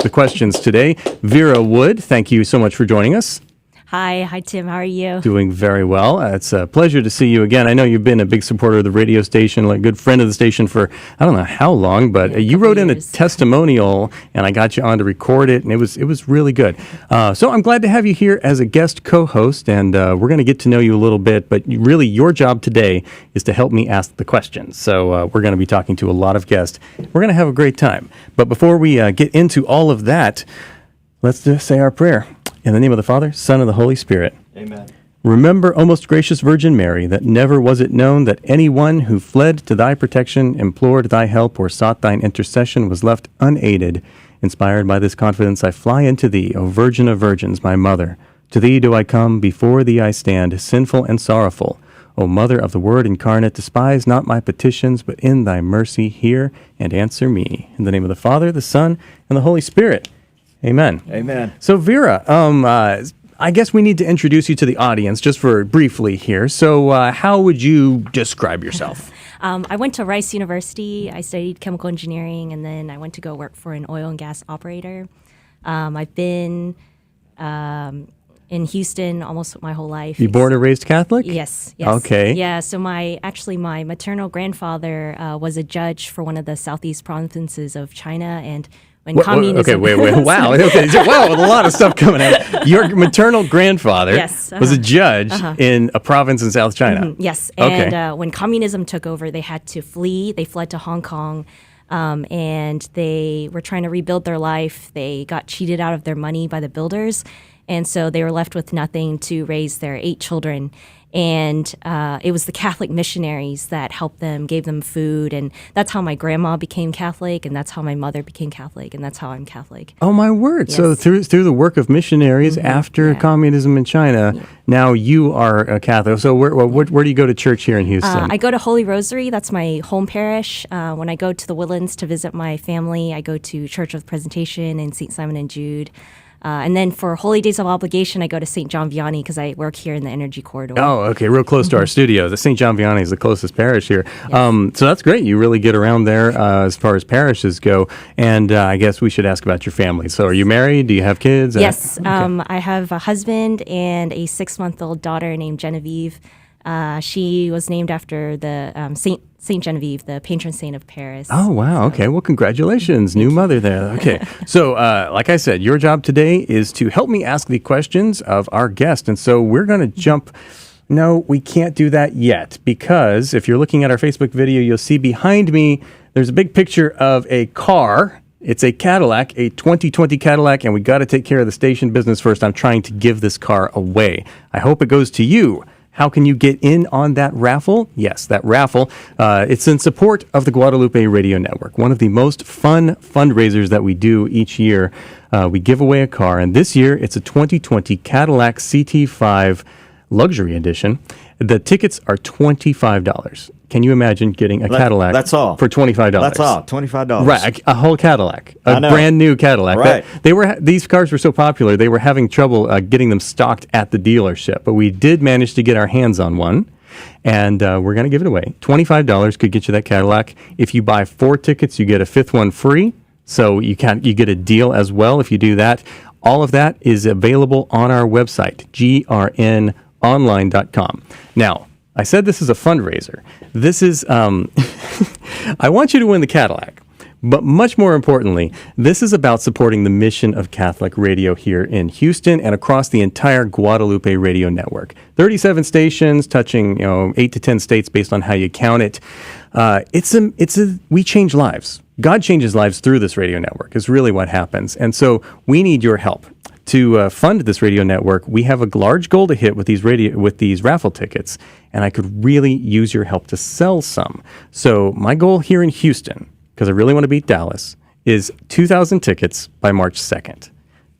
The questions today. Vera Wood, thank you so much for joining us. Hi, Tim. How are you? Doing very well. It's a pleasure to see you again. I know you've been a big supporter of the radio station, like a good friend of the station for I don't know how long, but you wrote in a testimonial, and I got you on to record it, and it was really good. So I'm glad to have you here as a guest co-host, and we're going to get to know you a little bit. But really, your job today is to help me ask the questions. So we're going to be talking to a lot of guests. We're going to have a great time. But before we get into all of that, let's just say our prayer. In the name of the Father, Son, and the Holy Spirit. Amen. Remember, O most gracious Virgin Mary, that never was it known that anyone who fled to thy protection, implored thy help, or sought thine intercession was left unaided. Inspired by this confidence, I fly into thee, O Virgin of Virgins, my Mother. To thee do I come, before thee I stand, sinful and sorrowful. O Mother of the Word incarnate, despise not my petitions, but in thy mercy hear and answer me. In the name of the Father, the Son, and the Holy Spirit. Amen. Amen. So Vera, I guess we need to introduce you to the audience just for briefly here. So how would you describe yourself? I went to Rice University. I studied chemical engineering, and then I went to go work for an oil and gas operator. I've been in Houston almost my whole life. You born and raised Catholic? Yes. Okay. Yeah, so my maternal grandfather was a judge for one of the southeast provinces of China, and when communism... Wait. Wow. Okay. Wow, a lot of stuff coming out. Your maternal grandfather was a judge in a province in South China. Mm-hmm. Yes. And when communism took over, they had to flee. They fled to Hong Kong, and they were trying to rebuild their life. They got cheated out of their money by the builders, and so they were left with nothing to raise their 8 children. And it was the Catholic missionaries that helped them, gave them food, and that's how my grandma became Catholic, and that's how my mother became Catholic, and that's how I'm Catholic. Oh, my word. Yes. So through the work of missionaries after communism in China, now you are a Catholic. So where do you go to church here in Houston? I go to Holy Rosary. That's my home parish. When I go to the Woodlands to visit my family, I go to Church of the Presentation in St. Simon and Jude. And then for Holy Days of Obligation, I go to St. John Vianney because I work here in the Energy Corridor. Oh, okay, real close to our studio. The St. John Vianney is the closest parish here. Yes. So that's great. You really get around there as far as parishes go. And I guess we should ask about your family. So are you married? Do you have kids? Yes. Okay. I have a husband and a 6-month-old daughter named Genevieve. She was named after the Saint Genevieve, the patron saint of Paris. Oh, wow. Okay. Well, congratulations. New mother there. Okay. So, like I said, your job today is to help me ask the questions of our guest. And so we're going to jump. No, we can't do that yet because if you're looking at our Facebook video, you'll see behind me, there's a big picture of a car. It's a Cadillac, a 2020 Cadillac, and we got to take care of the station business first. I'm trying to give this car away. I hope it goes to you. How can you get in on that raffle? Yes, that raffle. It's in support of the Guadalupe Radio Network, one of the most fun fundraisers that we do each year. We give away a car, and this year it's a 2020 Cadillac CT5 Luxury Edition. The tickets are $25. Can you imagine getting a Cadillac for $25? That's all, $25. Right, a whole Cadillac, a brand new Cadillac. Right. These cars were so popular, they were having trouble getting them stocked at the dealership. But we did manage to get our hands on one, and we're going to give it away. $25 could get you that Cadillac. If you buy 4 tickets, you get a 5th one free. So you get a deal as well if you do that. All of that is available on our website, grnonline.com. Now, I said this is a fundraiser. This is, I want you to win the Cadillac. But much more importantly, this is about supporting the mission of Catholic radio here in Houston and across the entire Guadalupe Radio Network. 37 stations touching 8 to 10 states based on how you count it. We change lives. God changes lives through this radio network is really what happens. And so we need your help. To fund this radio network, we have a large goal to hit with these raffle tickets, and I could really use your help to sell some. So my goal here in Houston, because I really want to beat Dallas, is 2,000 tickets by March 2nd.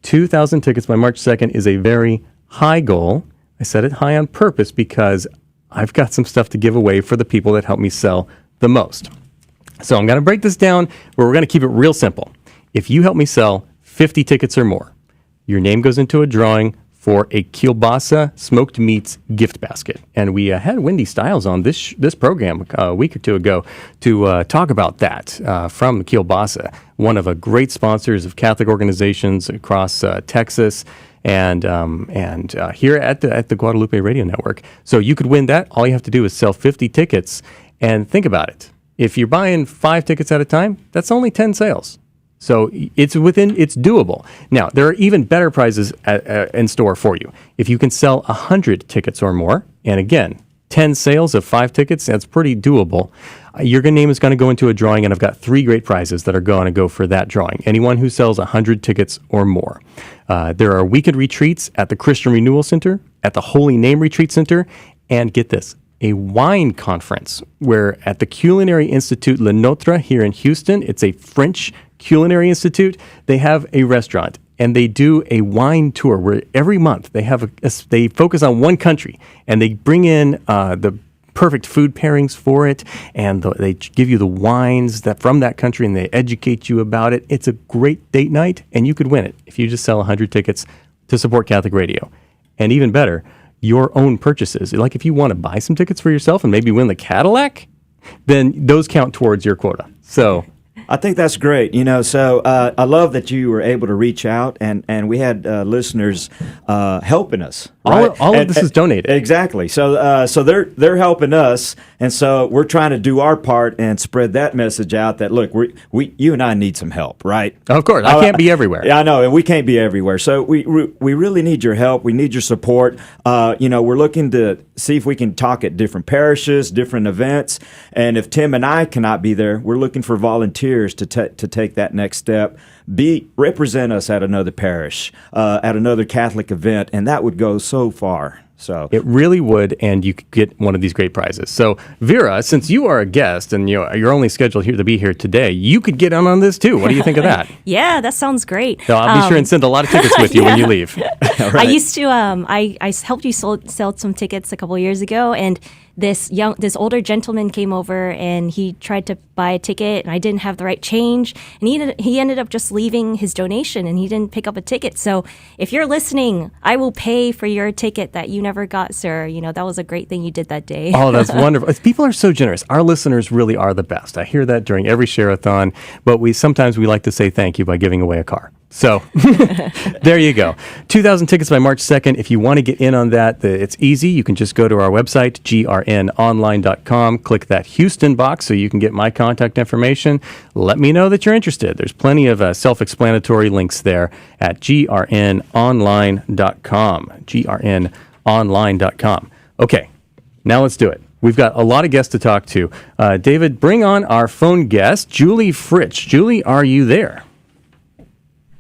2,000 tickets by March 2nd is a very high goal. I set it high on purpose because I've got some stuff to give away for the people that help me sell the most. So I'm going to break this down where we're going to keep it real simple. If you help me sell 50 tickets or more, your name goes into a drawing for a kielbasa smoked meats gift basket. And we had Wendy Stiles on this program a week or two ago to talk about that from Kielbasa, one of a great sponsors of Catholic organizations across Texas and here at the Guadalupe Radio Network. So you could win that. All you have to do is sell 50 tickets. And think about it. If you're buying 5 tickets at a time, that's only 10 sales. So it's doable. Now, there are even better prizes in store for you. If you can sell 100 tickets or more, and again, 10 sales of 5 tickets, that's pretty doable. Your name is going to go into a drawing, and I've got 3 great prizes that are going to go for that drawing. Anyone who sells 100 tickets or more. There are weekend retreats at the Christian Renewal Center, at the Holy Name Retreat Center, and get this, a wine conference where at the Culinary Institute Le Notre here in Houston, it's a French Culinary Institute, they have a restaurant and they do a wine tour where every month they focus on one country and they bring in the perfect food pairings for it, and they give you the wines from that country and they educate you about it. It's a great date night, and you could win it if you just sell 100 tickets to support Catholic Radio. And even better, your own purchases. Like if you want to buy some tickets for yourself and maybe win the Cadillac, then those count towards your quota. So I think that's great. So I love that you were able to reach out, and we had listeners helping us. Right? All of this is donated. Exactly. So they're helping us, and so we're trying to do our part and spread that message out. That look, you and I need some help, right? Of course, I can't be everywhere. Yeah, I know, and we can't be everywhere. So we really need your help. We need your support. We're looking to see if we can talk at different parishes, different events, and if Tim and I cannot be there, we're looking for volunteers to take that next step. Represent us at another parish, at another Catholic event, and that would go so far. So it really would, and you could get one of these great prizes. So Vera, since you are a guest and you're only scheduled here to be here today, you could get on this too. What do you think of that? Yeah, that sounds great. So I'll be sure and send a lot of tickets with you when you leave. Right. I used to I helped you sell some tickets a couple of years ago, and this older gentleman came over and he tried to buy a ticket, and I didn't have the right change, and he ended up just leaving his donation, and he didn't pick up a ticket. So if you're listening, I will pay for your ticket that you never got, sir. That was a great thing you did that day. Oh, that's wonderful. People are so generous. Our listeners really are the best. I hear that during every share-a-thon, but sometimes we like to say thank you by giving away a car. So there you go. 2,000 tickets by March 2nd. If you want to get in on that, it's easy. You can just go to our website, grnonline.com, click that Houston box so you can get my contact information. Let me know that you're interested. There's plenty of self-explanatory links there at grnonline.com, grnonline.com. Okay, now let's do it. We've got a lot of guests to talk to. David, bring on our phone guest, Julie Fritsch. Julie, are you there?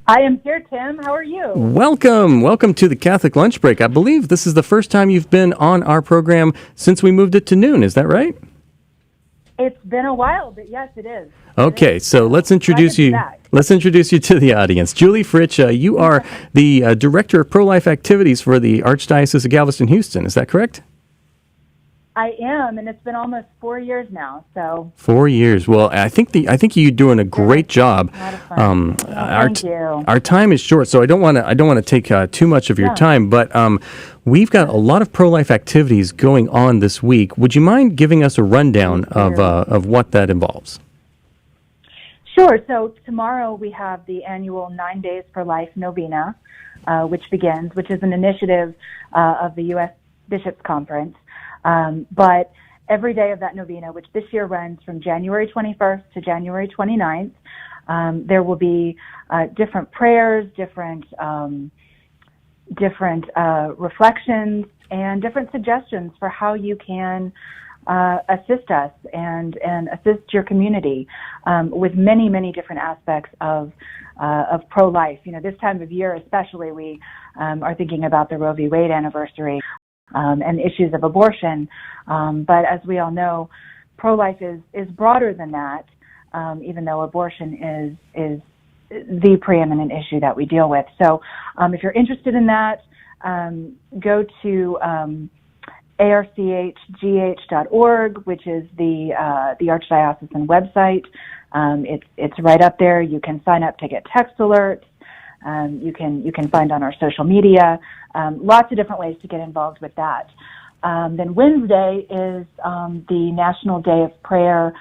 I am here, Tim. How are you? Welcome to the Catholic Lunch Break. I believe this is the first time you've been on our program since we moved it to noon. Is that right? It's been a while, but yes, it is. Okay, so let's introduce you. Let's introduce you to the audience. Julie Fritsch, you are the Director of Pro-Life Activities for the Archdiocese of Galveston-Houston. Is that correct? I am, and it's been almost 4 years now. So 4 years. Well, I think you're doing a great job. A lot of fun. Thank you. Our time is short, so I don't want to take too much of your time. But we've got a lot of pro-life activities going on this week. Would you mind giving us a rundown of what that involves? Sure. So tomorrow we have the annual 9 Days for Life Novena, which is an initiative of the U.S. Bishops' Conference. But every day of that novena, which this year runs from January 21st to January 29th, there will be different prayers, different reflections, and different suggestions for how you can assist us and assist your community with many, many different aspects of pro-life. This time of year especially, we are thinking about the Roe v. Wade anniversary. And issues of abortion. But as we all know, pro-life is broader than that, even though abortion is the preeminent issue that we deal with. So if you're interested in that, go to archgh.org, which is the Archdiocesan website. It's right up there. You can sign up to get text alerts. you can find on our social media. Lots of different ways to get involved with that. Then Wednesday is the National Day of Prayer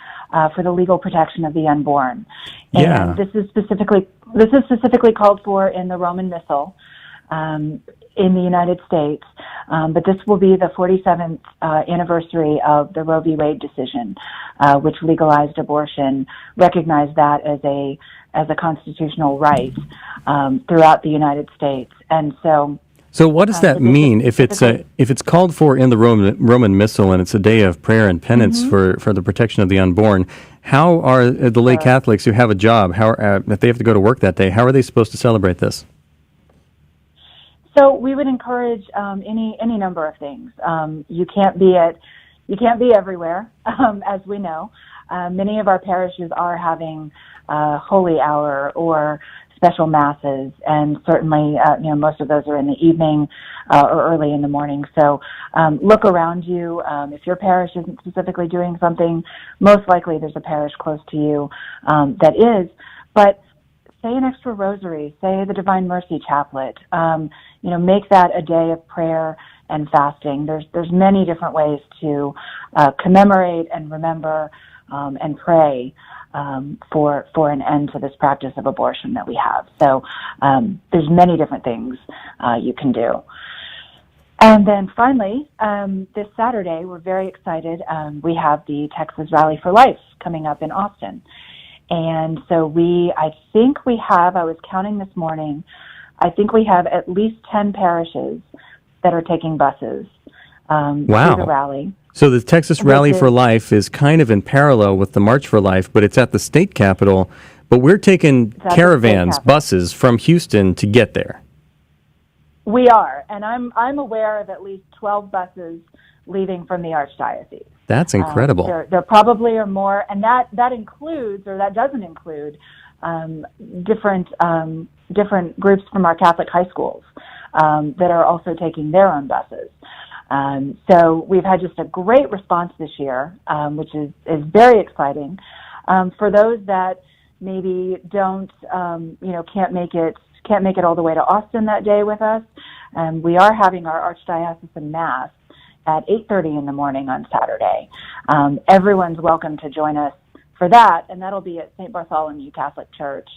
for the legal protection of the unborn. Yeah. And this is specifically called for in the Roman Missal in the United States. But this will be the 47th anniversary of the Roe v. Wade decision, which legalized abortion, recognized that as a constitutional right throughout the United States. And so what does that mean if it's called for in the Roman Missal and it's a day of prayer and penance for the protection of the unborn? How are the lay Catholics who have a job, if they have to go to work that day, how are they supposed to celebrate this? So we would encourage any number of things. You can't be everywhere, as we know. Many of our parishes are having holy hour or special masses, and certainly, most of those are in the evening or early in the morning. So look around you. If your parish isn't specifically doing something, most likely there's a parish close to you that is. But say an extra rosary, say the Divine Mercy Chaplet. Make that a day of prayer and fasting. There's many different ways to commemorate and remember and pray for an end to this practice of abortion that we have. So there's many different things you can do. And then finally, this Saturday, we're very excited. We have the Texas Rally for Life coming up in Austin. And so I was counting this morning, I think we have at least 10 parishes that are taking buses to the rally. So the Texas Rally for Life is kind of in parallel with the March for Life, but it's at the state capitol. But we're taking caravans, buses from Houston to get there. We are, and I'm aware of at least 12 buses leaving from the Archdiocese. That's incredible. There probably are more, and that doesn't include different groups from our Catholic high schools that are also taking their own buses. So we've had just a great response this year, which is very exciting. For those that maybe can't make it all the way to Austin that day with us, we are having our Archdiocesan Mass at 8:30 in the morning on Saturday. Everyone's welcome to join us for that, and that'll be at St. Bartholomew Catholic Church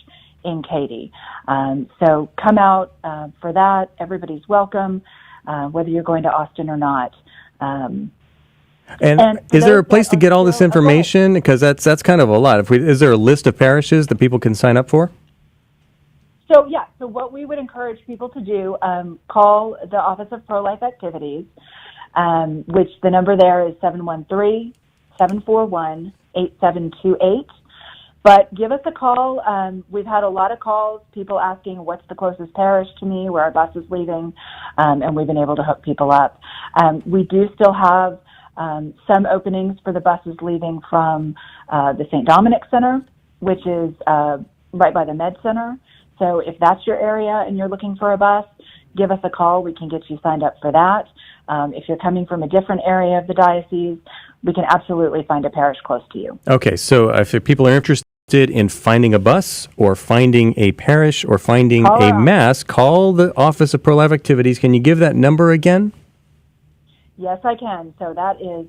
in Katy. So come out for that. Everybody's welcome, whether you're going to Austin or not. And is there a place to get all this information? Because that's kind of a lot. Is there a list of parishes that people can sign up for? So what we would encourage people to do, call the Office of Pro-Life Activities, which the number there is 713-741-8728. But give us a call. We've had a lot of calls, people asking what's the closest parish to me, where our bus is leaving, and we've been able to hook people up. We do still have some openings for the buses leaving from the St. Dominic Center, which is right by the Med Center. So if that's your area and you're looking for a bus, give us a call. We can get you signed up for that. If you're coming from a different area of the diocese, we can absolutely find a parish close to you. Okay, so if people are interested in finding a bus or finding a parish or finding a mass, call the Office of Pro-Life Activities. Can you give that number again? Yes, I can. So that is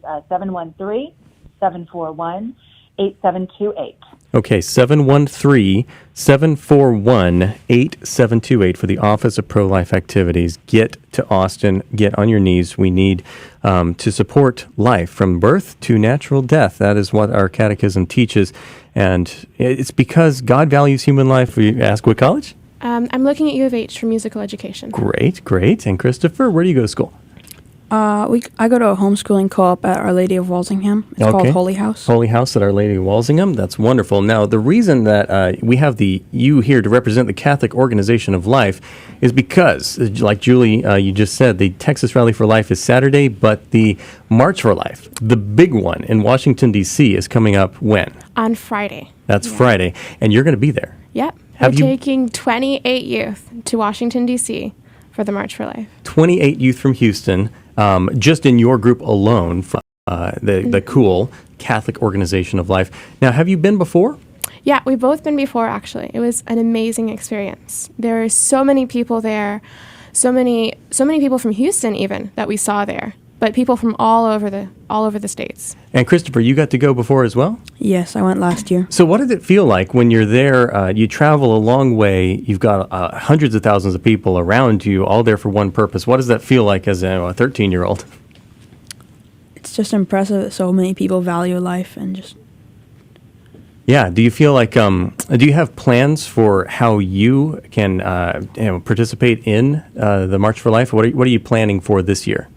713-741-8728. Okay, 713-741-8728 for the Office of Pro-Life Activities. Get to Austin. Get on your knees. We need to support life from birth to natural death. That is what our catechism teaches. And it's because God values human life. We ask what college? I'm looking at U of H for musical education. Great. And Christopher, where do you go to school? I go to a homeschooling co-op at Our Lady of Walsingham. It's called Holy House. Holy House at Our Lady of Walsingham. That's wonderful. Now, the reason that we have you here to represent the Catholic Organization of Life is because, like Julie, you just said, the Texas Rally for Life is Saturday, but the March for Life, the big one in Washington, D.C., is coming up when? On Friday. That's Friday. And you're going to be there. Yep. We're taking 28 youth to Washington, D.C. for the March for Life. 28 youth from Houston. Just in your group alone, from the cool Catholic Organization of Life. Now, have you been before? Yeah, we've both been before, actually. It was an amazing experience. There were so many people there, so many people from Houston even that we saw there, but people from all over the states. And Christopher, you got to go before as well? Yes, I went last year. So what did it feel like when you're there? You travel a long way. You've got hundreds of thousands of people around you, all there for one purpose. What does that feel like as a 13-year-old? It's just impressive that so many people value life and just... Yeah. Do you feel like, do you have plans for how you can participate in the March for Life? What are you planning for this year?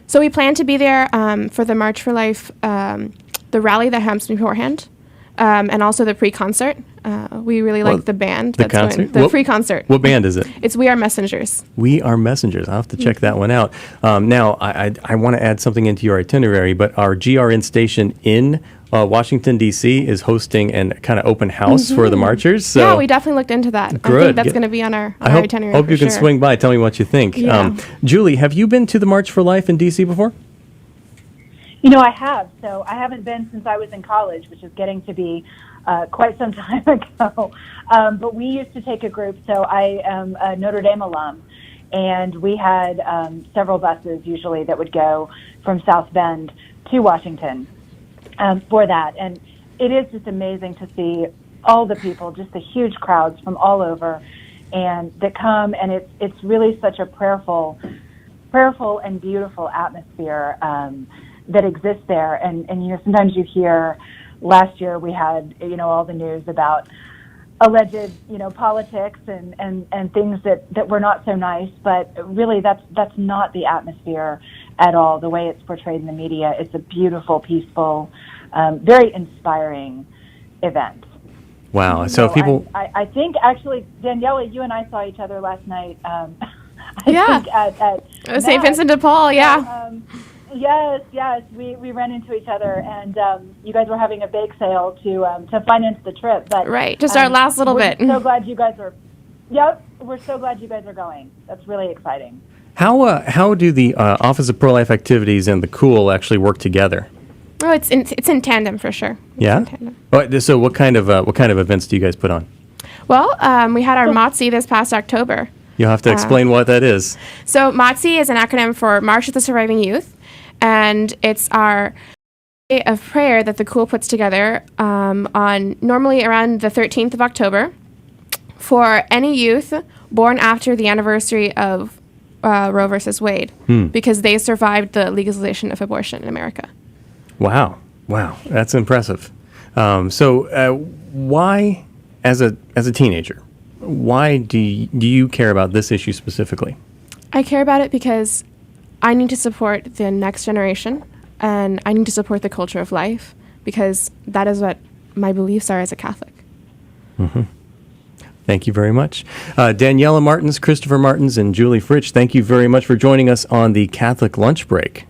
So we plan to be there for the March for Life, the rally that happens beforehand, and also the pre-concert. We really like the band. The concert? The pre-concert. What band is it? It's We Are Messengers. We Are Messengers. I'll have to check that one out. Now, I want to add something into your itinerary, but our GRN station in Washington, D.C. is hosting an kind of open house for the marchers. So Yeah, we definitely looked into that. Good. I think that's going to be on our itinerary. I hope for you can sure. swing by. Tell me what you think. Yeah. Julie, have you been to the March for Life in D.C. before? I have. So I haven't been since I was in college, which is getting to be quite some time ago. But we used to take a group. So I am a Notre Dame alum, and we had several buses usually that would go from South Bend to Washington for that. And it is just amazing to see all the people, just the huge crowds from all over, and that come. And it's really such a prayerful and beautiful atmosphere that exists there. And sometimes you hear, last year we had, all the news about alleged, politics and things that were not so nice, but really that's not the atmosphere at all, the way it's portrayed in the media. It's a beautiful, peaceful, very inspiring event. Wow. So people... I think, actually, Daniela, you and I saw each other last night. I Yeah. think at St. Vincent de Paul, yeah. Yes. We ran into each other, and you guys were having a bake sale to finance the trip. But Right, just our last little bit. We're so glad you guys are. Yep, we're so glad you guys are going. That's really exciting. How do the Office of Pro-Life Activities and the Cool actually work together? Oh, it's in tandem for sure. Yeah. In tandem. So what kind of events do you guys put on? Well, we had our MOTSI this past October. You'll have to explain what that is. So MOTSI is an acronym for March of the Surviving Youth, and it's our day of prayer that the Cool puts together on normally around the 13th of October for any youth born after the anniversary of Roe versus Wade, because they survived the legalization of abortion in America. Wow, that's impressive. So why, as a teenager, why do you care about this issue specifically? I care about it because I need to support the next generation, and I need to support the culture of life, because that is what my beliefs are as a Catholic. Mm-hmm. Thank you very much. Daniela Martins, Christopher Martins, and Julie Fritsch, thank you very much for joining us on the Catholic Lunch Break.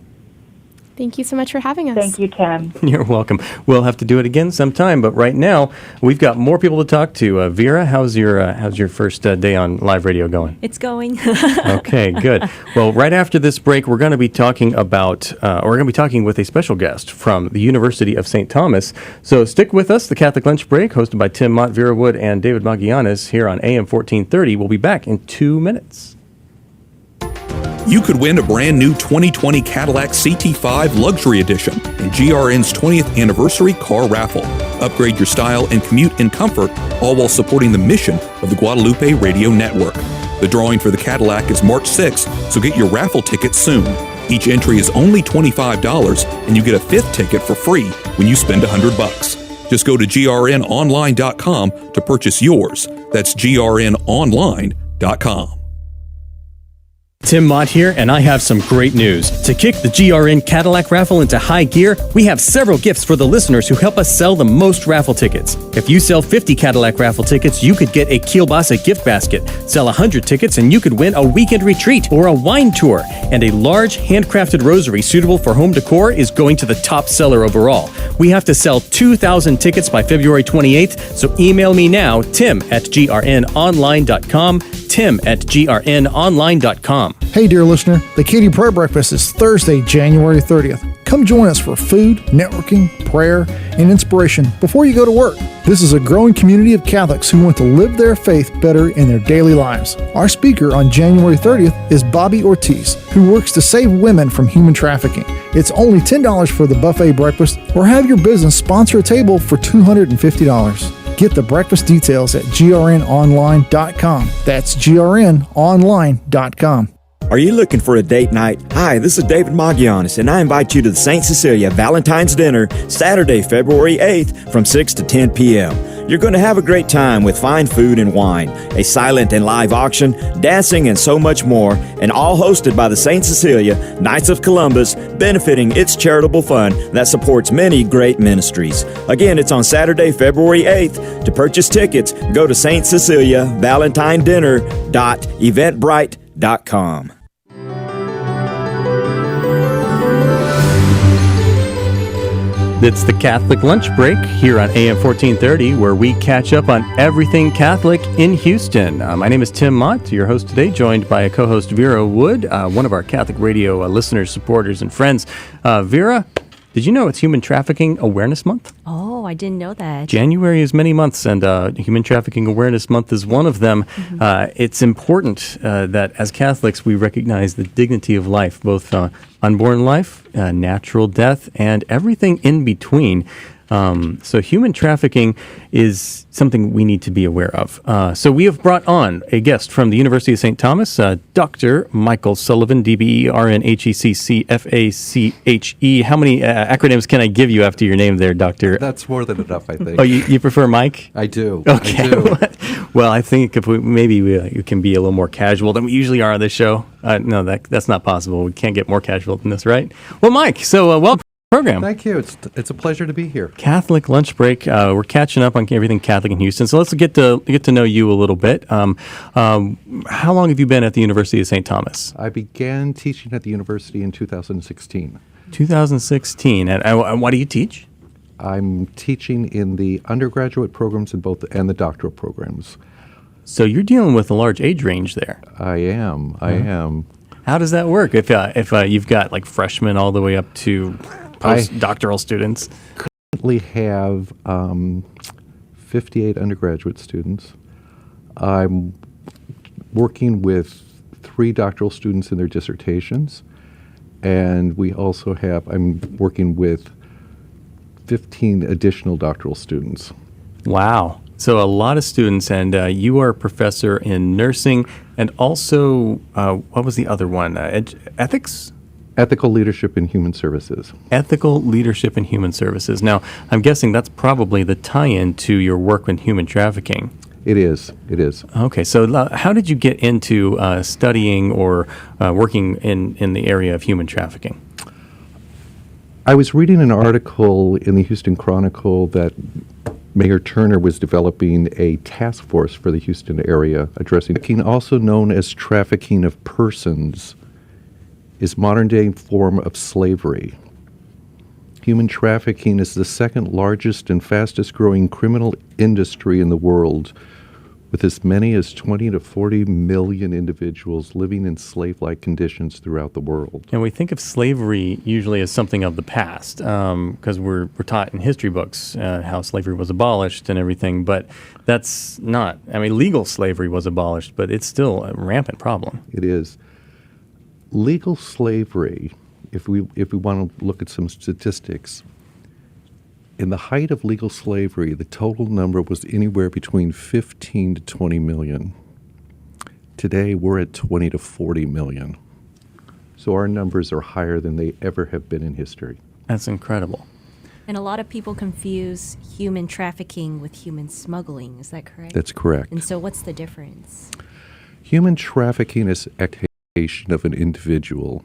Thank you so much for having us. Thank you, Tim. You're welcome. We'll have to do it again sometime, but right now we've got more people to talk to. Vera, how's your first day on live radio going? It's going. Okay, good. Well, right after this break, we're going to be talking with a special guest from the University of St. Thomas. So stick with us. The Catholic Lunch Break, hosted by Tim Mott, Vera Wood, and David Magianis here on AM 1430. We'll be back in 2 minutes. You could win a brand new 2020 Cadillac CT5 Luxury Edition in GRN's 20th Anniversary Car Raffle. Upgrade your style and commute in comfort, all while supporting the mission of the Guadalupe Radio Network. The drawing for the Cadillac is March 6th, so get your raffle tickets soon. Each entry is only $25, and you get a 5th ticket for free when you spend $100. Just go to grnonline.com to purchase yours. That's grnonline.com. Tim Mott here, and I have some great news. To kick the GRN Cadillac raffle into high gear, we have several gifts for the listeners who help us sell the most raffle tickets. If you sell 50 Cadillac raffle tickets, you could get a kielbasa gift basket. Sell 100 tickets, and you could win a weekend retreat or a wine tour. And a large handcrafted rosary suitable for home decor is going to the top seller overall. We have to sell 2,000 tickets by February 28th, so email me now, tim@grnonline.com, tim@grnonline.com. Hey, dear listener, the Katie Prayer Breakfast is Thursday, January 30th. Come join us for food, networking, prayer, and inspiration before you go to work. This is a growing community of Catholics who want to live their faith better in their daily lives. Our speaker on January 30th is Bobby Ortiz, who works to save women from human trafficking. It's only $10 for the buffet breakfast, or have your business sponsor a table for $250. Get the breakfast details at grnonline.com. That's grnonline.com. Are you looking for a date night? Hi, this is David Magianis, and I invite you to the St. Cecilia Valentine's Dinner, Saturday, February 8th from 6 to 10 p.m. You're going to have a great time with fine food and wine, a silent and live auction, dancing, and so much more, and all hosted by the St. Cecilia Knights of Columbus, benefiting its charitable fund that supports many great ministries. Again, it's on Saturday, February 8th. To purchase tickets, go to stceciliavalentindinner.eventbrite.com. It's the Catholic Lunch Break here on AM 1430, where we catch up on everything Catholic in Houston. My name is Tim Mott, your host today, joined by a co-host, Vera Wood, one of our Catholic radio listeners, supporters, and friends. Vera, did you know it's Human Trafficking Awareness Month? Oh, I didn't know that. January is many months, and Human Trafficking Awareness Month is one of them. It's important that as Catholics we recognize the dignity of life, both unborn life, natural death, and everything in between. So human trafficking is something we need to be aware of. So we have brought on a guest from the University of St. Thomas, Dr. Michael Sullivan, DBERN HECCFACHE. How many acronyms can I give you after your name there, Doctor? That's more than enough, I think. Oh, you prefer Mike? I do. Okay. I do. Well, I think if we can be a little more casual than we usually are on this show. No, that's not possible. We can't get more casual than this, right? Well, Mike, so welcome. Program. Thank you. It's a pleasure to be here. Catholic Lunch Break. We're catching up on everything Catholic in Houston. So let's get to know you a little bit. How long have you been at the University of St. Thomas? I began teaching at the university in 2016. 2016. And what do you teach? I'm teaching in the undergraduate programs and the doctoral programs. So you're dealing with a large age range there. I am. How does that work? If you've got like freshmen all the way up to postdoctoral students? Currently have 58 undergraduate students. I'm working with 3 doctoral students in their dissertations, and I'm working with 15 additional doctoral students. Wow. So a lot of students, and you are a professor in nursing, and also, what was the other one? Ethics? Ethical leadership in human services. Ethical leadership in human services. Now, I'm guessing that's probably the tie-in to your work in human trafficking. It is. Okay, so how did you get into studying or working in the area of human trafficking? I was reading an article in the Houston Chronicle that Mayor Turner was developing a task force for the Houston area addressing trafficking, also known as trafficking of persons, is modern-day form of slavery. Human trafficking is the second largest and fastest-growing criminal industry in the world, with as many as 20 to 40 million individuals living in slave-like conditions throughout the world. And we think of slavery usually as something of the past, because we're taught in history books how slavery was abolished and everything, but that's not. I mean, legal slavery was abolished, but it's still a rampant problem. It is. Legal slavery, if we want to look at some statistics, in the height of legal slavery, the total number was anywhere between 15 to 20 million. Today, we're at 20 to 40 million. So our numbers are higher than they ever have been in history. That's incredible. And a lot of people confuse human trafficking with human smuggling. Is that correct? That's correct. And so what's the difference? Human trafficking is exploitation of an individual,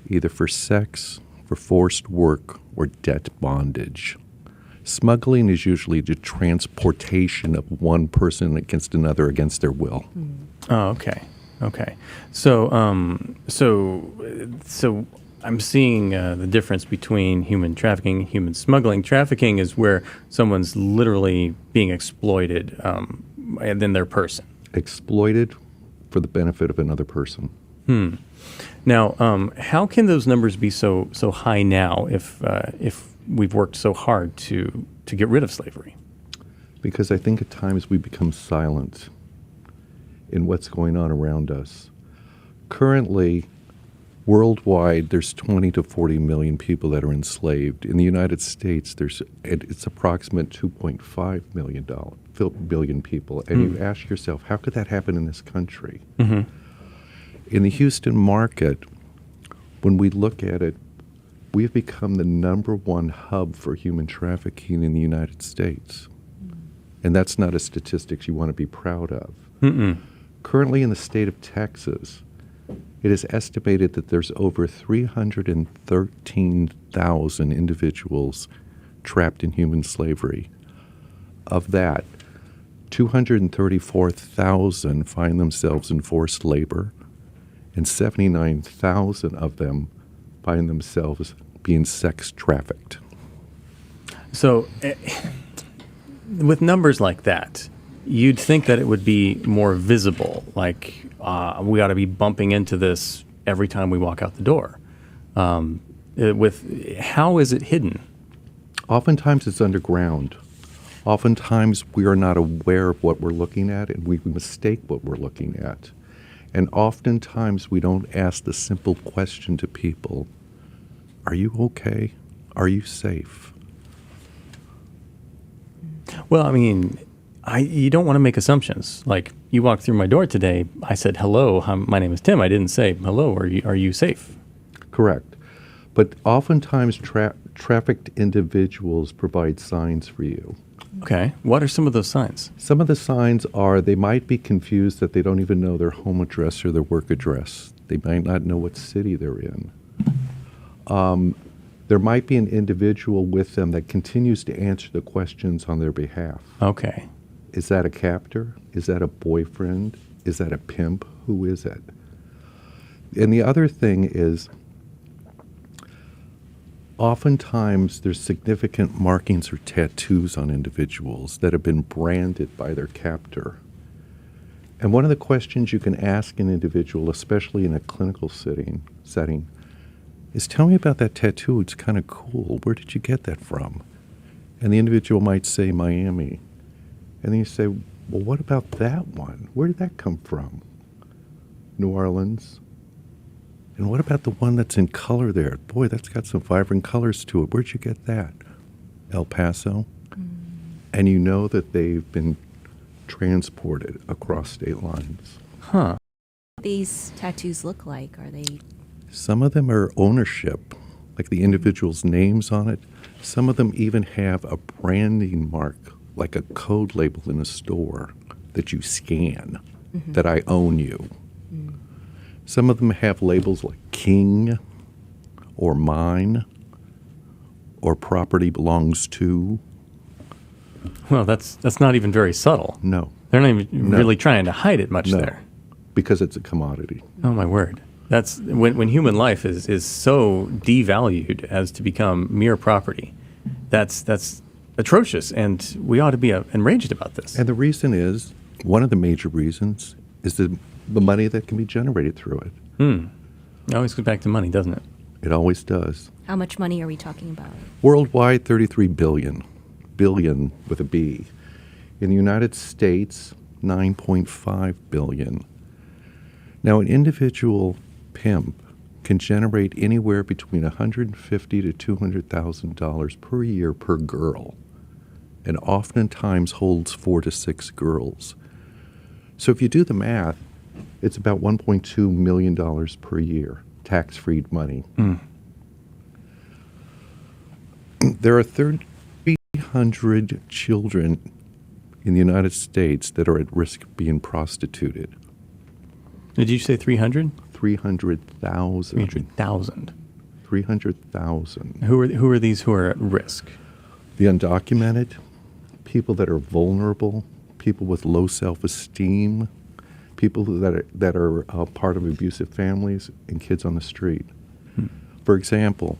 either for sex, for forced work, or debt bondage. Smuggling is usually the transportation of one person against another against their will. Oh, okay. So, so I'm seeing the difference between human trafficking and human smuggling. Trafficking is where someone's literally being exploited, and then their person. Exploited for the benefit of another person. Now, how can those numbers be so high now if we've worked so hard to get rid of slavery? Because I think at times we become silent in what's going on around us. Currently, worldwide, there's 20 to 40 million people that are enslaved. In the United States, it's approximate 2.5 billion people. And you ask yourself, how could that happen in this country? Mm-hmm. In the Houston market, when we look at it, we've become the number one hub for human trafficking in the United States. And that's not a statistic you want to be proud of. Mm-mm. Currently in the state of Texas, it is estimated that there's over 313,000 individuals trapped in human slavery. Of that, 234,000 find themselves in forced labor, and 79,000 of them find themselves being sex trafficked. So, with numbers like that, you'd think that it would be more visible, like we ought to be bumping into this every time we walk out the door. How is it hidden? Oftentimes it's underground. Oftentimes we are not aware of what we're looking at, and we mistake what we're looking at. And oftentimes we don't ask the simple question to people, are you okay? Are you safe? Well, I mean, you don't want to make assumptions. Like, you walked through my door today, I said, hello, my name is Tim. I didn't say, hello, are you safe? Correct. But oftentimes trafficked individuals provide signs for you. Okay. What are some of those signs? Some of the signs are they might be confused that they don't even know their home address or their work address. They might not know what city they're in. There might be an individual with them that continues to answer the questions on their behalf. Okay. Is that a captor? Is that a boyfriend? Is that a pimp? Who is it? And the other thing is, oftentimes there's significant markings or tattoos on individuals that have been branded by their captor. And one of the questions you can ask an individual, especially in a clinical setting, is, tell me about that tattoo. It's kind of cool. Where did you get that from? And the individual might say Miami. And then you say, well, what about that one? Where did that come from? New Orleans. And what about the one that's in color there? Boy, that's got some vibrant colors to it. Where'd you get that? El Paso. And you know that they've been transported across state lines. Huh. What these tattoos look like? Are they? Some of them are ownership, like the individual's names on it. Some of them even have a branding mark, like a code label in a store that you scan, that I own you. Some of them have labels like king or mine or property belongs to. Well, that's not even very subtle. No. They're not even really trying to hide it much there. Because it's a commodity. Oh, my word. That's when human life is so devalued as to become mere property. That's atrocious, and we ought to be enraged about this. And the reason is, one of the major reasons is the money that can be generated through it. It always goes back to money, doesn't it? It always does. How much money are we talking about? Worldwide, 33 billion. Billion with a B. In the United States, 9.5 billion. Now, an individual pimp can generate anywhere between $150,000 to $200,000 per year per girl, and oftentimes holds 4 to 6 girls. So if you do the math, it's about $1.2 million per year, tax-free money. There are 300 children in the United States that are at risk of being prostituted. Did you say 300? 300,000. 300,000. 300,000. Who are these who are at risk? The undocumented, people that are vulnerable, people with low self-esteem, people that are part of abusive families, and kids on the street. For example,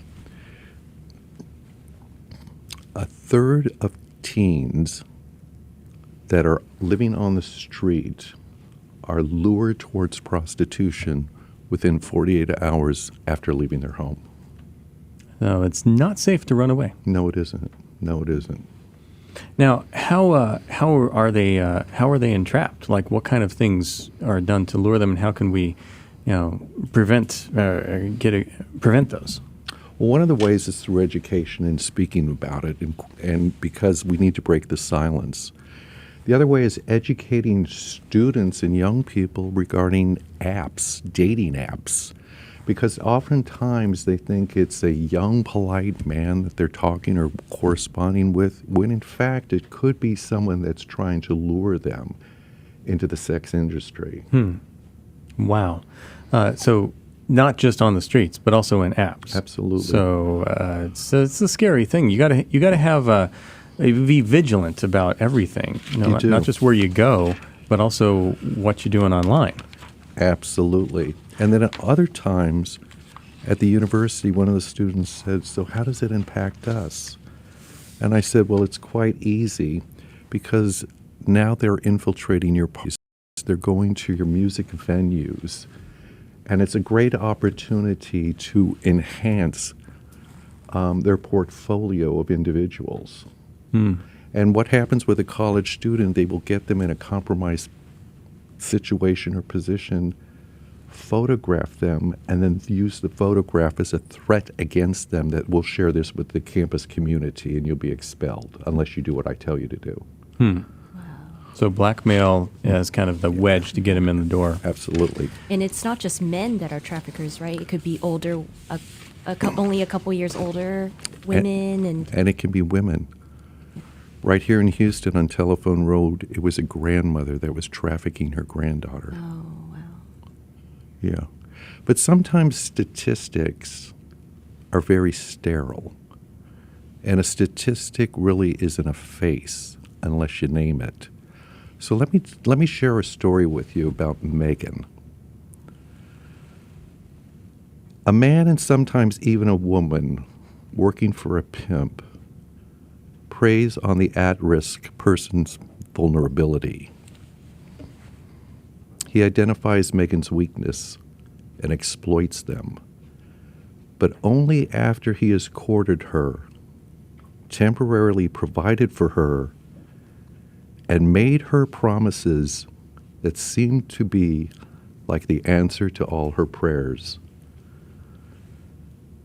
a third of teens that are living on the street are lured towards prostitution within 48 hours after leaving their home. No, it's not safe to run away. No, it isn't. No, it isn't. Now, how are they entrapped? Like, what kind of things are done to lure them, and how can we, prevent those? Well, one of the ways is through education and speaking about it, and because we need to break the silence. The other way is educating students and young people regarding apps, dating apps, because oftentimes they think it's a young, polite man that they're talking or corresponding with, when in fact it could be someone that's trying to lure them into the sex industry. Wow. So not just on the streets, but also in apps. Absolutely. So it's a scary thing. You gotta have be vigilant about everything. You do. Not just where you go, but also what you're doing online. Absolutely. And then at other times at the university, one of the students said, "So how does it impact us?" And I said, "Well, it's quite easy, because now they're infiltrating your parties. They're going to your music venues. And it's a great opportunity to enhance their portfolio of individuals." And what happens with a college student, they will get them in a compromised situation or position, photograph them, and then use the photograph as a threat against them that we'll share this with the campus community and you'll be expelled unless you do what I tell you to do. So blackmail is kind of the wedge to get them in the door. Absolutely. And it's not just men that are traffickers, right? It could be older, only a couple years older women, and it can be women. Right here in Houston on Telephone Road, it was a grandmother that was trafficking her granddaughter. Oh, wow. Yeah. But sometimes statistics are very sterile. And a statistic really isn't a face unless you name it. So let me share a story with you about Megan. A man, and sometimes even a woman working for a pimp, preys on the at-risk person's vulnerability. He identifies Megan's weakness and exploits them, but only after he has courted her, temporarily provided for her, and made her promises that seemed to be like the answer to all her prayers.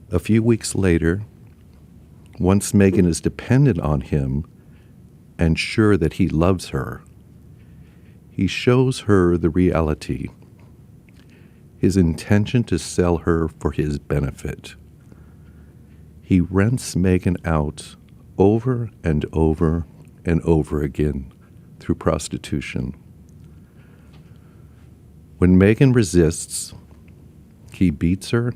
A few weeks later, once Megan is dependent on him and sure that he loves her, he shows her the reality, his intention to sell her for his benefit. He rents Megan out over and over and over again through prostitution. When Megan resists, he beats her,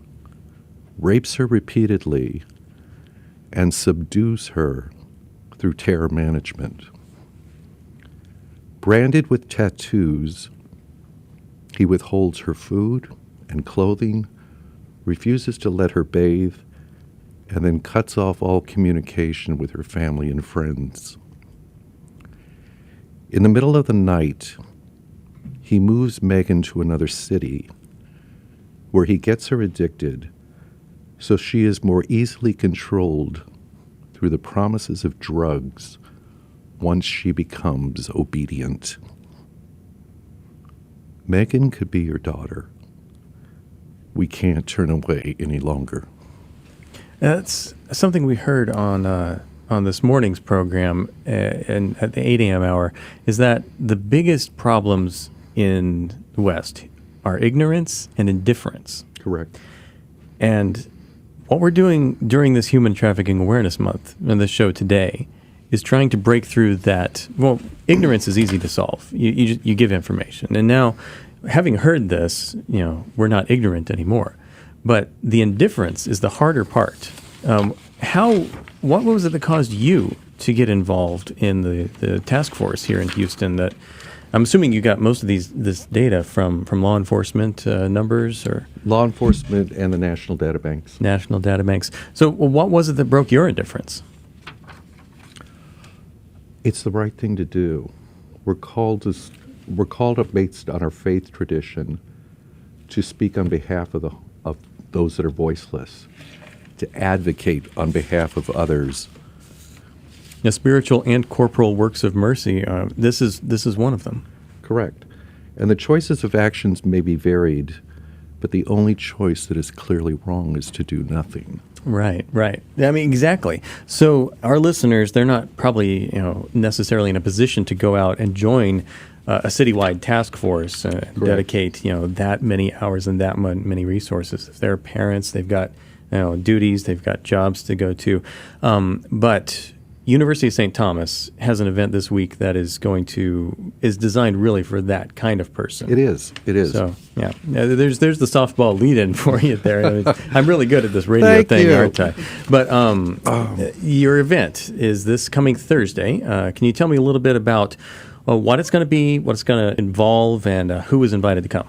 rapes her repeatedly, and subdues her through terror management. Branded with tattoos, he withholds her food and clothing, refuses to let her bathe, and then cuts off all communication with her family and friends. In the middle of the night, he moves Megan to another city where he gets her addicted so she is more easily controlled through the promises of drugs once she becomes obedient. Megan could be your daughter. We can't turn away any longer. That's something we heard on this morning's program and at the 8 a.m. hour, is that the biggest problems in the West are ignorance and indifference. Correct. And what we're doing during this Human Trafficking Awareness Month and this show today is trying to break through that. Well, ignorance is easy to solve. You give information. And now, having heard this, we're not ignorant anymore. But the indifference is the harder part. What was it that caused you to get involved in the task force here in Houston? That I'm assuming you got most of this data from law enforcement numbers, or law enforcement and the national data banks. National data banks. So, what was it that broke your indifference? It's the right thing to do. We're called up based on our faith tradition to speak on behalf of those that are voiceless, to advocate on behalf of others. The spiritual and corporal works of mercy. This is one of them. Correct. And the choices of actions may be varied, but the only choice that is clearly wrong is to do nothing. Right. I mean, exactly. So our listeners, they're not probably necessarily in a position to go out and join a citywide task force, dedicate that many hours and that many resources. If they're parents, they've got duties, they've got jobs to go to. But University of St. Thomas has an event this week that is designed really for that kind of person. It is. So yeah, there's the softball lead-in for you there. I mean, I'm really good at this radio Thank thing, you. aren't I? But your event is this coming Thursday. Can you tell me a little bit about what it's going to be, what it's going to involve, and who is invited to come?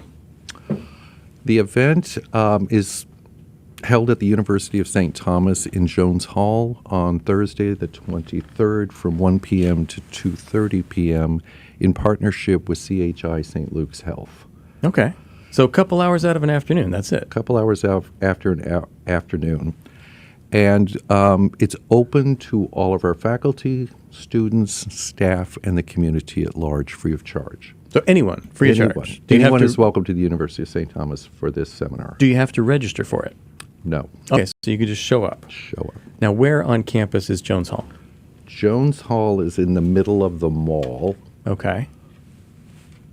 The event is held at the University of St. Thomas in Jones Hall on Thursday, the 23rd, from 1 p.m. to 2:30 p.m. in partnership with CHI St. Luke's Health. Okay. So a couple hours out of an afternoon, that's it. A couple hours after an afternoon. And it's open to all of our faculty, students, staff, and the community at large, free of charge. So anyone, free of charge. Anyone is welcome to the University of St. Thomas for this seminar. Do you have to register for it? No. Okay, so you can just show up. Now, where on campus is Jones Hall? Jones Hall is in the middle of the mall. Okay.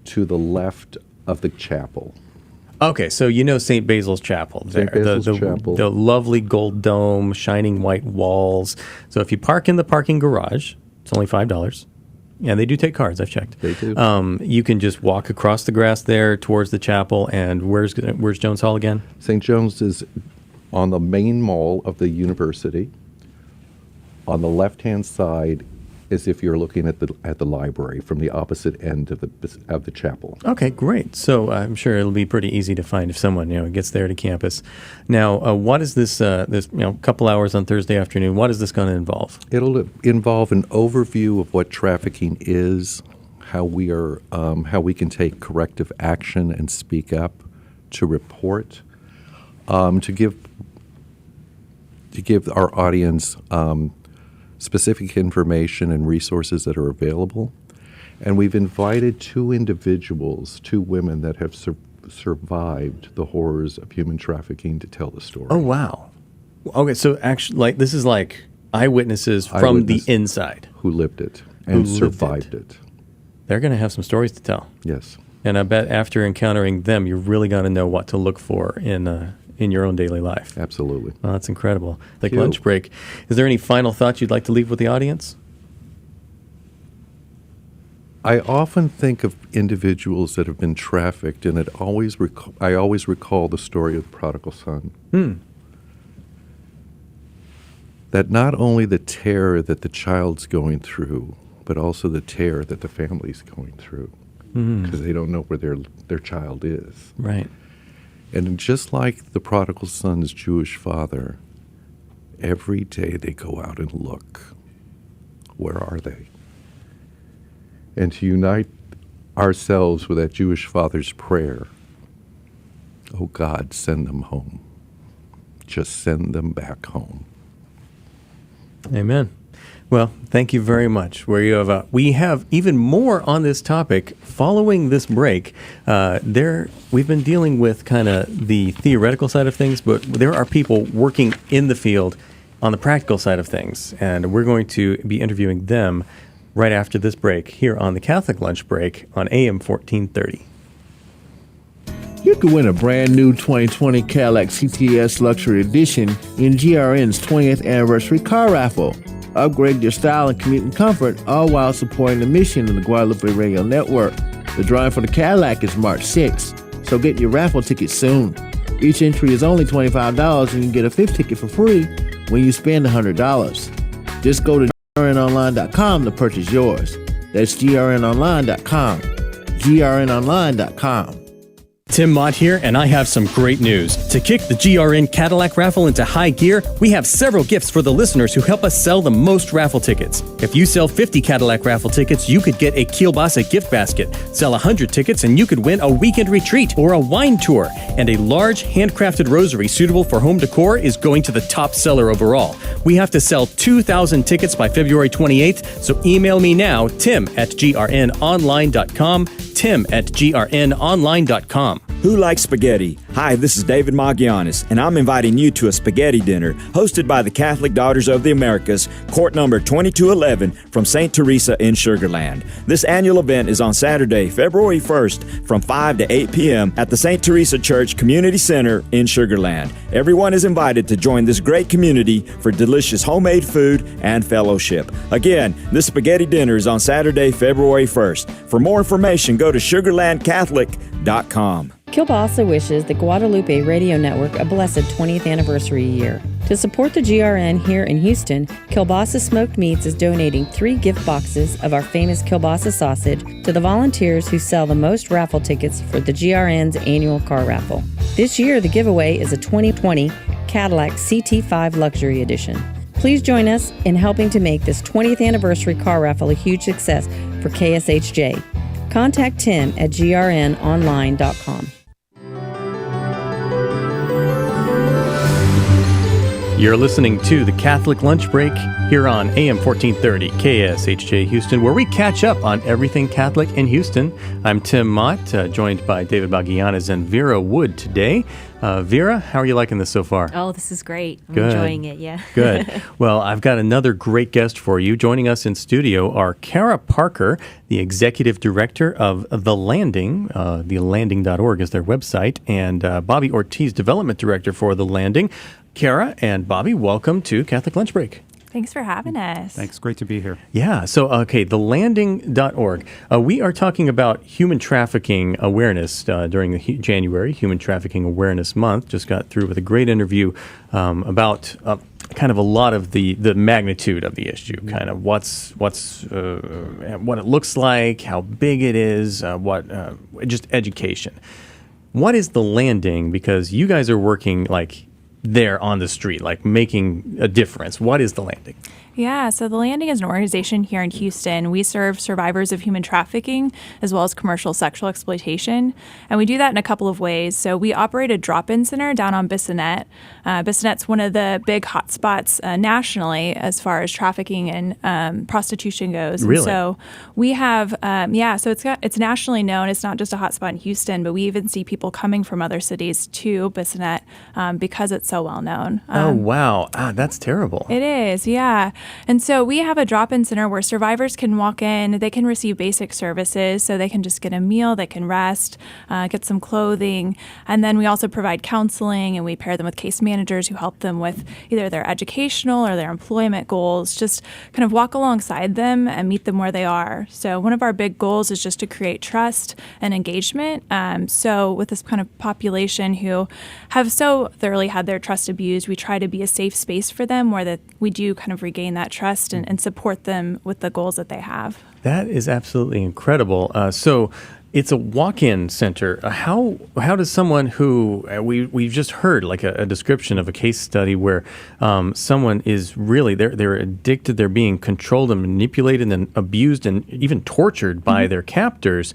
To the left of the chapel. Okay, so St. Basil's Chapel there. St. Basil's Chapel. The lovely gold dome, shining white walls. So if you park in the parking garage, it's only $5. Yeah, they do take cards. I've checked. They do. You can just walk across the grass there towards the chapel. And where's Jones Hall again? St. Jones is on the main mall of the university. On the left-hand side, as if you're looking at the library from the opposite end of the chapel. Okay, great. So I'm sure it'll be pretty easy to find if someone gets there to campus. Now, what is this couple hours on Thursday afternoon? What is this going to involve? It'll involve an overview of what trafficking is, how we can take corrective action and speak up, to report, to give our audience specific information and resources that are available. And we've invited two women that have survived the horrors of human trafficking to tell the story. Oh, wow. Okay, so actually, this is like eyewitnesses from the inside. Who lived it and survived it. They're going to have some stories to tell. Yes. And I bet after encountering them, you're really going to know what to look for in your own daily life. Absolutely. Well, that's incredible. Like lunch break. Is there any final thoughts you'd like to leave with the audience? I often think of individuals that have been trafficked, and I always recall the story of the prodigal son. That not only the terror that the child's going through, but also the terror that the family's going through, because they don't know where their child is. Right. And just like the prodigal son's Jewish father, every day they go out and look. Where are they? And to unite ourselves with that Jewish father's prayer, oh God, send them home. Just send them back home. Amen. Well, thank you very much. We have even more on this topic following this break. We've been dealing with kind of the theoretical side of things, but there are people working in the field on the practical side of things, and we're going to be interviewing them right after this break here on the Catholic Lunch Break on AM 1430. You could win a brand new 2020 Cadillac CTS Luxury Edition in GRN's 20th anniversary car raffle. Upgrade your style and commuting comfort, all while supporting the mission of the Guadalupe Radio Network. The drawing for the Cadillac is March 6th, so get your raffle ticket soon. Each entry is only $25 and you get a fifth ticket for free when you spend $100. Just go to grnonline.com to purchase yours. That's grnonline.com. grnonline.com. Tim Mott here, and I have some great news. To kick the GRN Cadillac raffle into high gear, we have several gifts for the listeners who help us sell the most raffle tickets. If you sell 50 Cadillac raffle tickets, you could get a kielbasa gift basket. Sell 100 tickets, and you could win a weekend retreat or a wine tour. And a large, handcrafted rosary suitable for home decor is going to the top seller overall. We have to sell 2,000 tickets by February 28th, so email me now, tim@grnonline.com, tim@grnonline.com. Who likes spaghetti? Hi, this is David Magianis, and I'm inviting you to a spaghetti dinner hosted by the Catholic Daughters of the Americas, court number 2211 from St. Teresa in Sugar Land. This annual event is on Saturday, February 1st from 5 to 8 p.m. at the St. Teresa Church Community Center in Sugar Land. Everyone is invited to join this great community for delicious homemade food and fellowship. Again, this spaghetti dinner is on Saturday, February 1st. For more information, go to sugarlandcatholic.com. Kielbasa wishes the Guadalupe Radio Network a blessed 20th anniversary year. To support the GRN here in Houston, Kielbasa Smoked Meats is donating 3 gift boxes of our famous kielbasa sausage to the volunteers who sell the most raffle tickets for the GRN's annual car raffle. This year, the giveaway is a 2020 Cadillac CT5 Luxury Edition. Please join us in helping to make this 20th anniversary car raffle a huge success for KSHJ. Contact Tim at grnonline.com. You're listening to the Catholic Lunch Break here on AM 1430 KSHJ Houston, where we catch up on everything Catholic in Houston. I'm Tim Mott, joined by David Bagianas and Vera Wood today. Vera, how are you liking this so far? Oh, this is great. I'm Good. enjoying it, yeah. Good. Well, I've got another great guest for you. Joining us in studio are Kara Parker, the Executive Director of The Landing, thelanding.org is their website, and Bobby Ortiz, Development Director for The Landing. Kara and Bobby, welcome to Catholic Lunch Break. Thanks for having us. Thanks. Great to be here. Yeah. So, thelanding.org. We are talking about human trafficking awareness during the January Human Trafficking Awareness Month. Just got through with a great interview about kind of a lot of the magnitude of the issue, kind of what it looks like, how big it is, just education. What is the Landing? Because you guys are working like there on the street, like making a difference. What is the Landing? Yeah, so the Landing is an organization here in Houston. We serve survivors of human trafficking as well as commercial sexual exploitation. And we do that in a couple of ways. So we operate a drop-in center down on Bissonnette. Bissonnette's one of the big hotspots nationally as far as trafficking and prostitution goes. Really? And so we have, so it's nationally known. It's not just a hotspot in Houston, but we even see people coming from other cities to Bissonnette because it's so well known. Oh, wow. That's terrible. It is, yeah. And so we have a drop-in center where survivors can walk in, they can receive basic services, so they can just get a meal, they can rest, get some clothing, and then we also provide counseling, and we pair them with case managers who help them with either their educational or their employment goals, just kind of walk alongside them and meet them where they are. So one of our big goals is just to create trust and engagement. So with this kind of population who have so thoroughly had their trust abused, we try to be a safe space for them where that we do kind of regain that trust and support them with the goals that they have. That is absolutely incredible. So it's a walk-in center. How does someone who we've just heard like a description of a case study where someone is really they're addicted, they're being controlled and manipulated and abused and even tortured by their captors.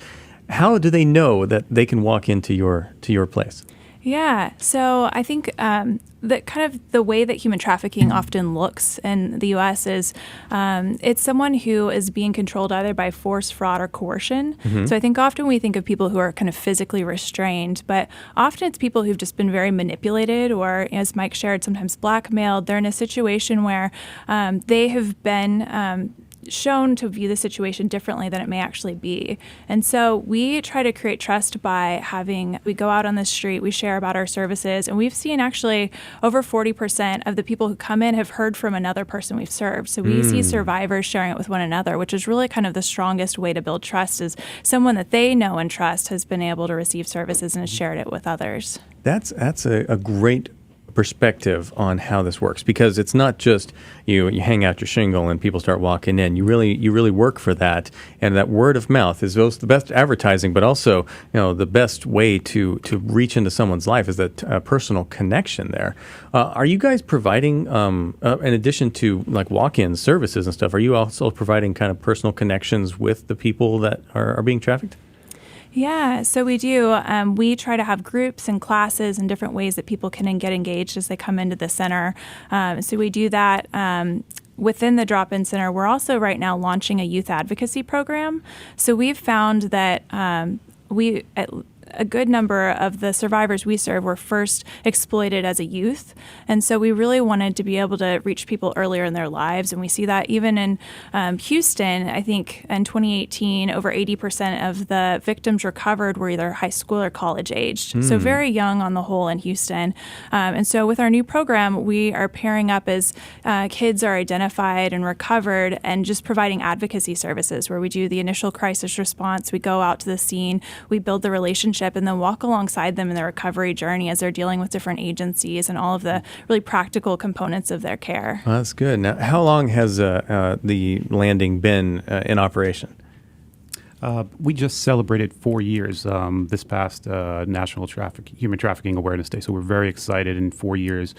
How do they know that they can walk into your place? Yeah, so I think that kind of the way that human trafficking often looks in the U.S. is it's someone who is being controlled either by force, fraud, or coercion. Mm-hmm. So I think often we think of people who are kind of physically restrained, but often it's people who've just been very manipulated or, as Mike shared, sometimes blackmailed. They're in a situation where they have been shown to view the situation differently than it may actually be. And so we try to create trust by we go out on the street, we share about our services, and we've seen actually over 40% of the people who come in have heard from another person we've served. So we see survivors sharing it with one another, which is really kind of the strongest way to build trust, is someone that they know and trust has been able to receive services and has shared it with others. That's a great perspective on how this works, because it's not just you hang out your shingle and people start walking in. You really work for that, and that word of mouth is both the best advertising, but also the best way to reach into someone's life is that personal connection there. Are you guys providing, in addition to like walk-in services and stuff, are you also providing kind of personal connections with the people that are being trafficked? Yeah, so we do. We try to have groups and classes and different ways that people can get engaged as they come into the center. So we do that. Within the drop-in center, we're also right now launching a youth advocacy program. So we've found that a good number of the survivors we serve were first exploited as a youth. And so we really wanted to be able to reach people earlier in their lives. And we see that even in Houston, I think in 2018, over 80% of the victims recovered were either high school or college aged. So very young on the whole in Houston. And so with our new program, we are pairing up as kids are identified and recovered and just providing advocacy services where we do the initial crisis response. We go out to the scene, we build the relationship, and then walk alongside them in their recovery journey as they're dealing with different agencies and all of the really practical components of their care. Well, that's good. Now, how long has the landing been in operation? We just celebrated 4 years this past National Human Trafficking Awareness Day, so we're very excited. In 4 years,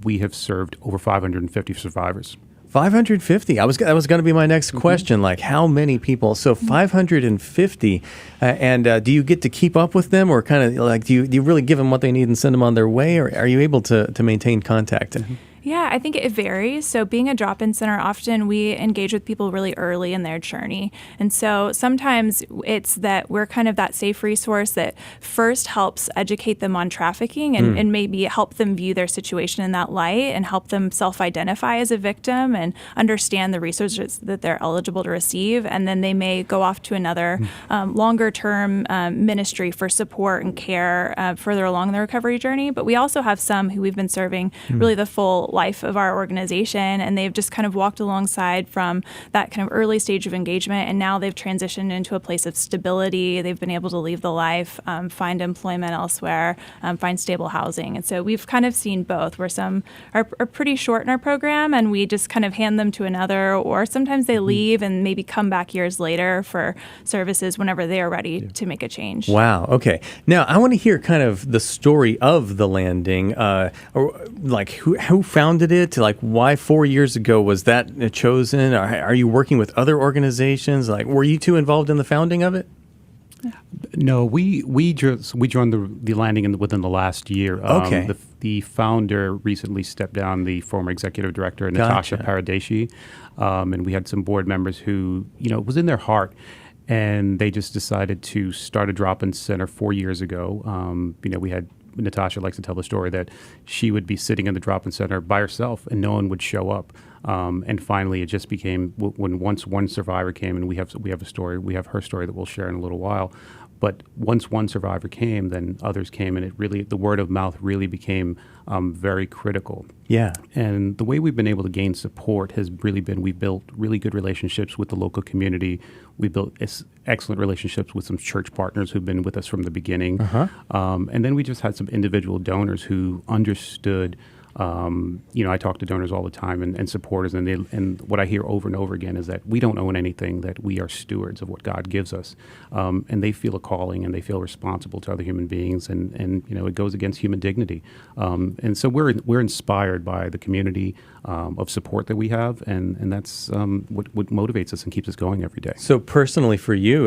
we have served over 550 survivors. 550. That was going to be my next question. Like, how many people? So 550. And do you get to keep up with them, or kind of like do you really give them what they need and send them on their way, or are you able to maintain contact? Yeah, I think it varies. So being a drop-in center, often we engage with people really early in their journey. And so sometimes it's that we're kind of that safe resource that first helps educate them on trafficking and maybe help them view their situation in that light and help them self-identify as a victim and understand the resources that they're eligible to receive. And then they may go off to another longer-term ministry for support and care further along the recovery journey. But we also have some who we've been serving really the full life of our organization, and they've just kind of walked alongside from that kind of early stage of engagement, and now they've transitioned into a place of stability. They've been able to leave the life, find employment elsewhere, find stable housing. And so we've kind of seen both, where some are pretty short in our program and we just kind of hand them to another, or sometimes they leave and maybe come back years later for services whenever they are ready to make a change. Wow. Okay. Now I want to hear kind of the story of the landing, or like who founded it? Like, why 4 years ago was that chosen? Are you working with other organizations? Like, were you two involved in the founding of it? No, we joined the landing within the last year. Okay. The founder recently stepped down, the former executive director, Natasha Paradeshi, and we had some board members who, it was in their heart, and they just decided to start a drop-in center 4 years ago. We had Natasha likes to tell the story that she would be sitting in the drop-in center by herself and no one would show up. And finally, it just became when once one survivor came, and we have a story, we have her story that we'll share in a little while. But once one survivor came, then others came, and the word of mouth really became very critical. Yeah. And the way we've been able to gain support has really been, we built really good relationships with the local community. We built excellent relationships with some church partners who've been with us from the beginning. And then we just had some individual donors who understood. I talk to donors all the time and supporters, and what I hear over and over again is that we don't own anything, that we are stewards of what God gives us. And they feel a calling and they feel responsible to other human beings, and it goes against human dignity. And so we're inspired by the community of support that we have, and that's what motivates us and keeps us going every day. So personally for you,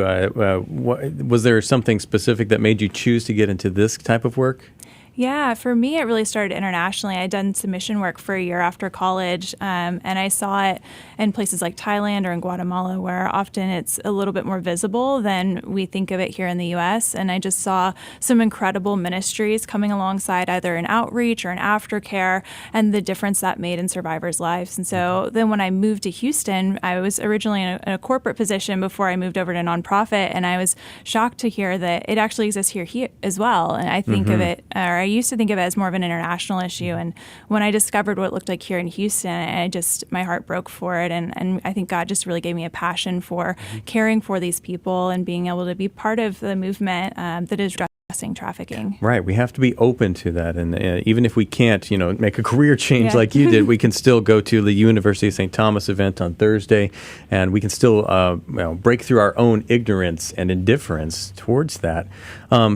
was there something specific that made you choose to get into this type of work? Yeah, for me, it really started internationally. I'd done some mission work for a year after college, and I saw it in places like Thailand or in Guatemala, where often it's a little bit more visible than we think of it here in the U.S. And I just saw some incredible ministries coming alongside either in outreach or in aftercare, and the difference that made in survivors' lives. And so then when I moved to Houston, I was originally in a corporate position before I moved over to nonprofit, and I was shocked to hear that it actually exists here as well. And I think of it, or I used to think of it as more of an international issue. And when I discovered what it looked like here in Houston, my heart broke for it. And I think God just really gave me a passion for caring for these people and being able to be part of the movement that is trafficking. Right. We have to be open to that. And even if we can't, make a career change Yeah. like you did, we can still go to the University of St. Thomas event on Thursday, and we can still break through our own ignorance and indifference towards that.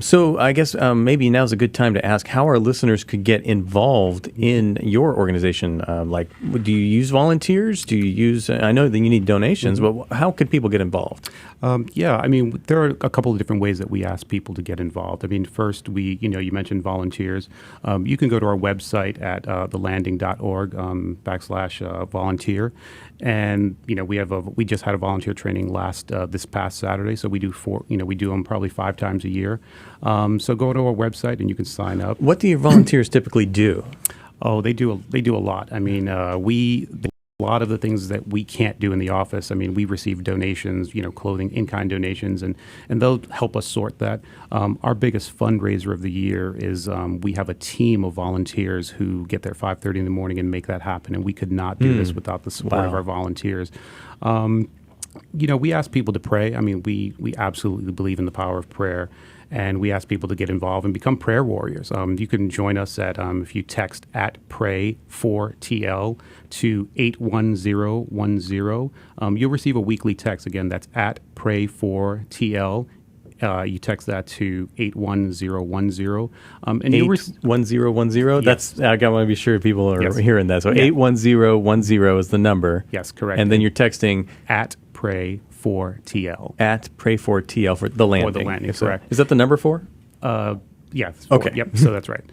So I guess maybe now's a good time to ask how our listeners could get involved in your organization. Do you use volunteers? Do you use, I know that you need donations, but how could people get involved? There are a couple of different ways that we ask people to get involved. First, you mentioned volunteers. You can go to our website at thelanding.org /volunteer. And, we just had a volunteer training this past Saturday. So we do we do them probably 5 times a year. So go to our website and you can sign up. What do your volunteers typically do? Oh, they do a lot. A lot of the things that we can't do in the office. We receive donations, clothing, in-kind donations, and they'll help us sort that. Our biggest fundraiser of the year is we have a team of volunteers who get there 5:30 in the morning and make that happen, and we could not do this without the support of our volunteers. We ask people to pray. We absolutely believe in the power of prayer. And we ask people to get involved and become prayer warriors. You can join us at, if you text at pray4TL to 81010, you'll receive a weekly text. Again, that's at pray4TL. You text that to 81010. 81010? Yes. I want to be sure people are Yes. hearing that. So 81010 is the number. Yes, correct. And then you're texting at pray4TL. At pray4TL for the landing. For the landing, So, correct. is that the number 4? Yeah. Okay. Yep. So that's right.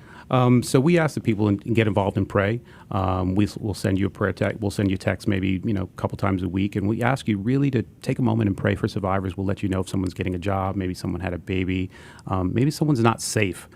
So we ask that people get involved and pray. We'll send you a prayer text. We'll send you a text maybe a couple times a week, and we ask you really to take a moment and pray for survivors. We'll let you know if someone's getting a job, maybe someone had a baby, maybe someone's not safe.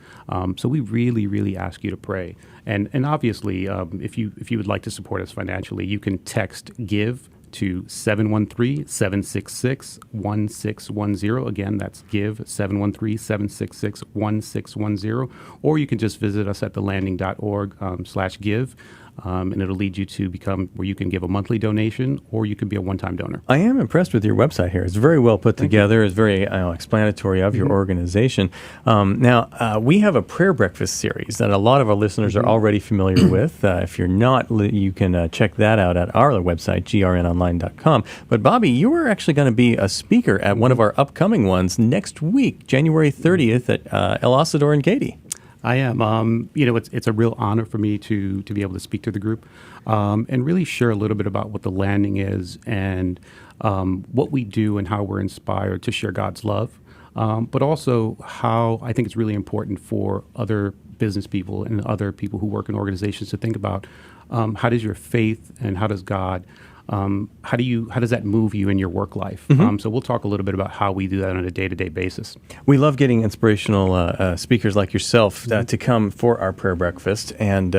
So we really, really ask you to pray. And obviously, if you would like to support us financially, you can text GIVE to 713-766-1610. Again, that's GIVE 713-766-1610. Or you can just visit us at thelanding.org /give. And it'll lead you to become where you can give a monthly donation or you can be a one-time donor. I am impressed with your website here. It's very well put together. It's very explanatory of your organization. Now, we have a prayer breakfast series that a lot of our listeners are already familiar with. If you're not, you can check that out at our website, grnonline.com. But Bobby, you are actually going to be a speaker at one of our upcoming ones next week, January 30th at El Asador in Katy. I am. It's a real honor for me to be able to speak to the group and really share a little bit about what the landing is and what we do and how we're inspired to share God's love, but also how I think it's really important for other business people and other people who work in organizations to think about how does your faith and how does God how does that move you in your work life? So we'll talk a little bit about how we do that on a day-to-day basis. We love getting inspirational speakers like yourself to come for our prayer breakfast, and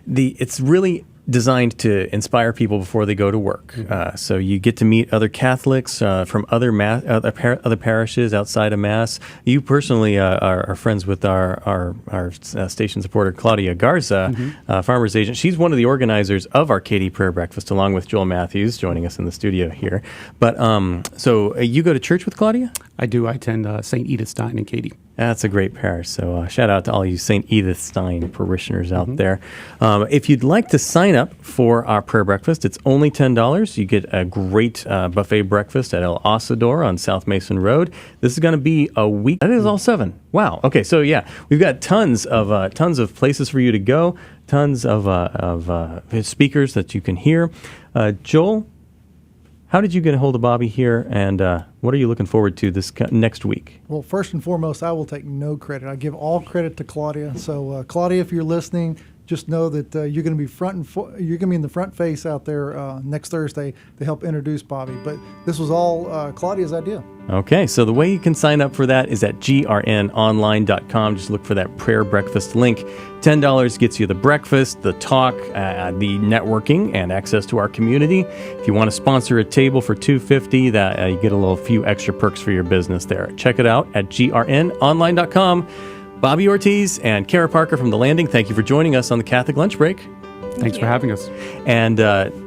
it's really designed to inspire people before they go to work. So you get to meet other Catholics from other parishes outside of Mass. You personally are friends with our station supporter, Claudia Garza, Farmers Agent. She's one of the organizers of our Katy Prayer Breakfast, along with Joel Matthews, joining us in the studio here. But so you go to church with Claudia? I do. I attend St. Edith Stein in Katy. That's a great parish. So shout out to all you St. Edith Stein parishioners out there. If you'd like to sign up for our prayer breakfast, it's only $10. You get a great buffet breakfast at El Asador on South Mason Road. This is going to be a week. That is all 7. Wow. Okay. So yeah, we've got tons of places for you to go. Tons of speakers that you can hear. Joel, how did you get a hold of Bobby here, and what are you looking forward to this next week? Well, first and foremost, I will take no credit. I give all credit to Claudia. So, Claudia, if you're listening, just know that you're going to be you're going to be in the front face out there next Thursday to help introduce Bobby. But this was all Claudia's idea. Okay, so the way you can sign up for that is at grnonline.com. Just look for that prayer breakfast link. $10 gets you the breakfast, the talk, the networking, and access to our community. If you want to sponsor a table for $2.50, that you get a few extra perks for your business there. Check it out at grnonline.com. Bobby Ortiz and Kara Parker from The Landing, thank you for joining us on the Catholic Lunch Break. Thanks for having us. And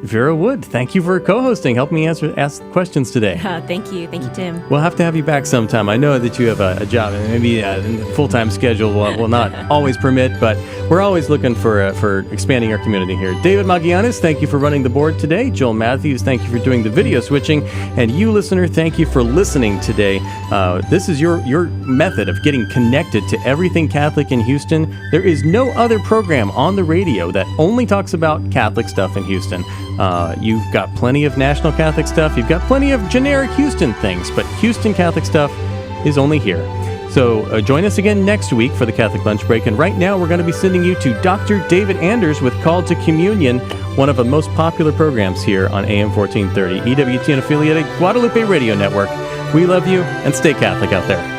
Vera Wood, thank you for co-hosting, helping me ask questions today. Thank you, Tim. We'll have to have you back sometime. I know that you have a job, and maybe a full-time schedule will not always permit, but we're always looking for expanding our community here. David Magianis, thank you for running the board today. Joel Matthews, thank you for doing the video switching. And you, listener, thank you for listening today. This is your method of getting connected to everything Catholic in Houston. There is no other program on the radio that only talks about Catholic stuff in Houston. You've got plenty of national Catholic stuff. You've got plenty of generic Houston things, but Houston Catholic stuff is only here. So join us again next week for the Catholic Lunch Break. And right now we're going to be sending you to Dr. David Anders with Call to Communion, one of the most popular programs here on AM 1430, EWTN affiliated Guadalupe Radio Network. We love you, and stay Catholic out there.